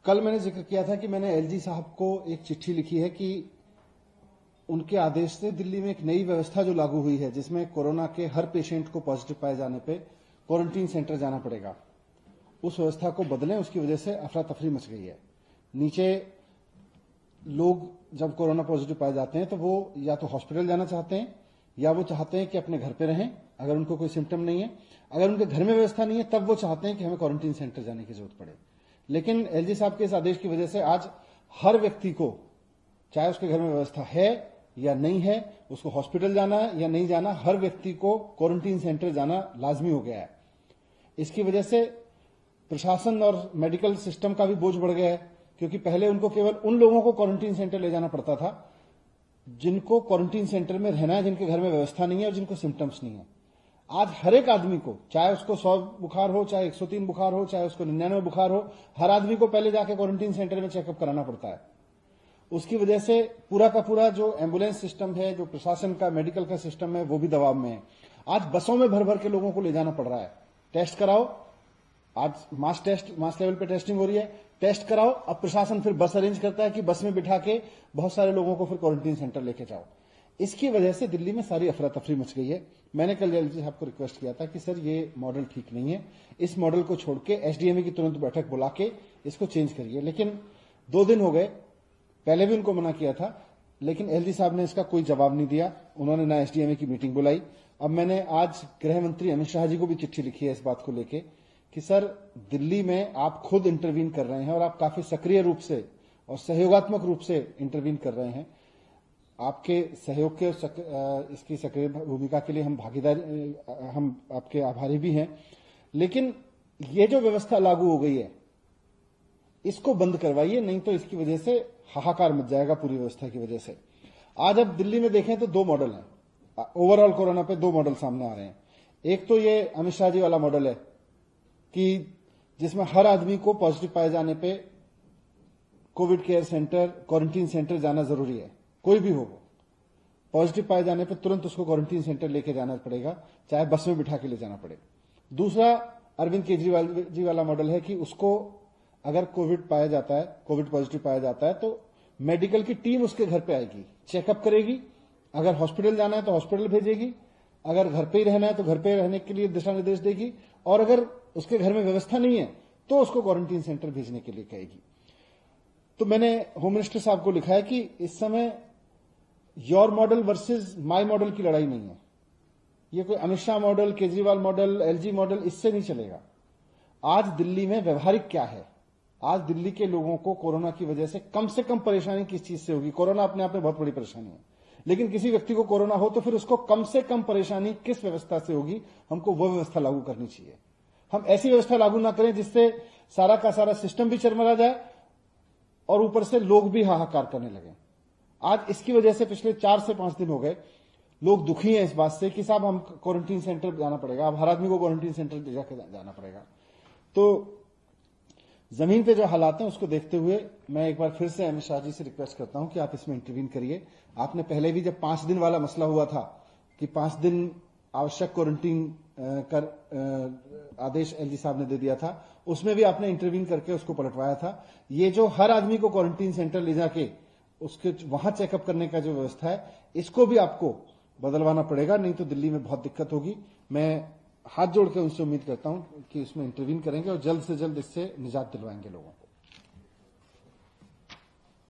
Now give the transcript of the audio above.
कल मैंने जिक्र किया था कि मैंने एलजी साहब को एक चिट्ठी लिखी है कि उनके आदेश से दिल्ली में एक नई व्यवस्था जो लागू हुई है, जिसमें कोरोना के हर पेशेंट को पॉजिटिव पाए जाने पे क्वारंटीन सेंटर जाना पड़ेगा, उस व्यवस्था को बदलें। उसकी वजह से अफरा तफरी मच गई है। नीचे लोग जब कोरोना पॉजिटिव पाए जाते हैं तो वो या तो हॉस्पिटल जाना चाहते हैं या वो चाहते हैं कि अपने घर पे रहें अगर उनको कोई सिम्टम नहीं है। अगर उनके घर में व्यवस्था नहीं है तब वो चाहते हैं कि हमें क्वारंटीन सेंटर जाने की जरूरत पड़े। लेकिन एलजी साहब के इस आदेश की वजह से आज हर व्यक्ति को, चाहे उसके घर में व्यवस्था है या नहीं है, उसको हॉस्पिटल जाना है या नहीं जाना, हर व्यक्ति को क्वारंटीन सेंटर जाना लाजमी हो गया है। इसकी वजह से प्रशासन और मेडिकल सिस्टम का भी बोझ बढ़ गया है, क्योंकि पहले उनको केवल उन लोगों को क्वारंटीन सेंटर ले जाना पड़ता था जिनको क्वारंटीन सेंटर में रहना है, जिनके घर में व्यवस्था नहीं है और जिनको सिम्टम्स नहीं है। आज हर एक आदमी को, चाहे उसको 100 बुखार हो, चाहे 103 बुखार हो, चाहे उसको 99 बुखार हो, हर आदमी को पहले जाके क्वारंटीन सेंटर में चेकअप कराना पड़ता है। उसकी वजह से पूरा का पूरा जो एम्बुलेंस सिस्टम है, जो प्रशासन का मेडिकल का सिस्टम है, वो भी दबाव में है। आज बसों में भर भर के लोगों को ले जाना पड़ रहा है। टेस्ट कराओ, आज मास लेवल पे टेस्टिंग हो रही है, टेस्ट कराओ। अब प्रशासन फिर बस अरेंज करता है कि बस में बिठा के बहुत सारे लोगों को फिर क्वारंटीन सेंटर लेके जाओ। इसकी वजह से दिल्ली में सारी अफरा तफरी मच गई है। मैंने कल एलजी साहब को रिक्वेस्ट किया था कि सर ये मॉडल ठीक नहीं है, इस मॉडल को छोड़ के एसडीएमए की तुरंत बैठक बुला के इसको चेंज करिए। लेकिन 2 दिन हो गए, पहले भी उनको मना किया था, लेकिन एलजी साहब ने इसका कोई जवाब नहीं दिया। उन्होंने ना एसडीएमए की मीटिंग बुलाई। अब मैंने आज गृह मंत्री अमित शाह जी को भी चिट्ठी लिखी है इस बात को लेके कि सर दिल्ली में आप खुद इंटरवीन कर रहे हैं और आप काफी सक्रिय रूप से और सहयोगात्मक रूप से इंटरवीन कर रहे हैं। आपके सहयोग के इसकी सक्रिय भूमिका के लिए हम आपके आभारी भी हैं। लेकिन ये जो व्यवस्था लागू हो गई है इसको बंद करवाइए, नहीं तो इसकी वजह से हाहाकार मच जाएगा पूरी व्यवस्था की वजह से। आज अब दिल्ली में देखें तो 2 मॉडल हैं। ओवरऑल कोरोना पे 2 मॉडल सामने आ रहे हैं। एक तो ये अमित शाह जी वाला मॉडल है कि जिसमें हर आदमी को पॉजिटिव पाए जाने पे Covid care centre, quarantine centre जाना जरूरी है। कोई भी हो, पॉजिटिव पाए जाने पे तुरंत उसको क्वारंटीन सेंटर लेके जाना पड़ेगा, चाहे बस में बिठा के ले जाना पड़े। दूसरा अरविंद केजरीवाल जी वाला मॉडल है कि उसको अगर कोविड पाया जाता है, कोविड पॉजिटिव पाया जाता है तो मेडिकल की टीम उसके घर पे आएगी, चेकअप करेगी। अगर हॉस्पिटल जाना है तो हॉस्पिटल भेजेगी, अगर घर पे ही रहना है तो घर पे रहने के लिए दिशा निर्देश देगी, और अगर उसके घर में व्यवस्था नहीं है तो उसको क्वारंटीन सेंटर भेजने के लिए कहेगी। तो मैंने होम मिनिस्टर साहब को लिखा है कि इस समय your model versus my model की लड़ाई नहीं है। ये कोई Amit Shah model, Kejriwal model, LG model, इससे नहीं चलेगा। आज दिल्ली में व्यवहारिक क्या है? आज दिल्ली के लोगों को कोरोना की वजह से कम परेशानी किस चीज से होगी? कोरोना अपने आप में बहुत बड़ी परेशानी है, लेकिन किसी व्यक्ति को कोरोना हो तो फिर उसको कम से कम परेशानी किस व्यवस्था से होगी? हमको वो व्यवस्था लागू करनी चाहिए। हम ऐसी व्यवस्था लागू ना करें जिससे सारा का सारा सिस्टम भी चरमरा जाए और ऊपर से लोग भी हाहाकार करने लगे। आज इसकी वजह से पिछले 4 से 5 दिन हो गए लोग दुखी हैं इस बात से कि साहब हम क्वारंटीन सेंटर जाना पड़ेगा, अब हर आदमी को क्वारंटीन सेंटर जाकर जाना पड़ेगा। तो जमीन पे जो हालात हैं उसको देखते हुए मैं एक बार फिर से अमित शाह जी से रिक्वेस्ट करता हूं कि आप इसमें इंटरवीन करिए। आपने पहले भी जब 5 दिन वाला मसला हुआ था कि 5 दिन आवश्यक क्वारंटीन कर आदेश एलजी साहब ने दे दिया था, उसमें भी आपने इंटरवीन करके उसको पलटवाया था। ये जो हर आदमी को क्वारंटीन सेंटर ले जाके उसके वहां चेकअप करने का जो व्यवस्था है, इसको भी आपको बदलवाना पड़ेगा, नहीं तो दिल्ली में बहुत दिक्कत होगी। मैं हाथ जोड़ के उनसे उम्मीद करता हूं कि उसमें इंटरवीन करेंगे और जल्द से जल्द इससे निजात दिलवाएंगे लोगों को।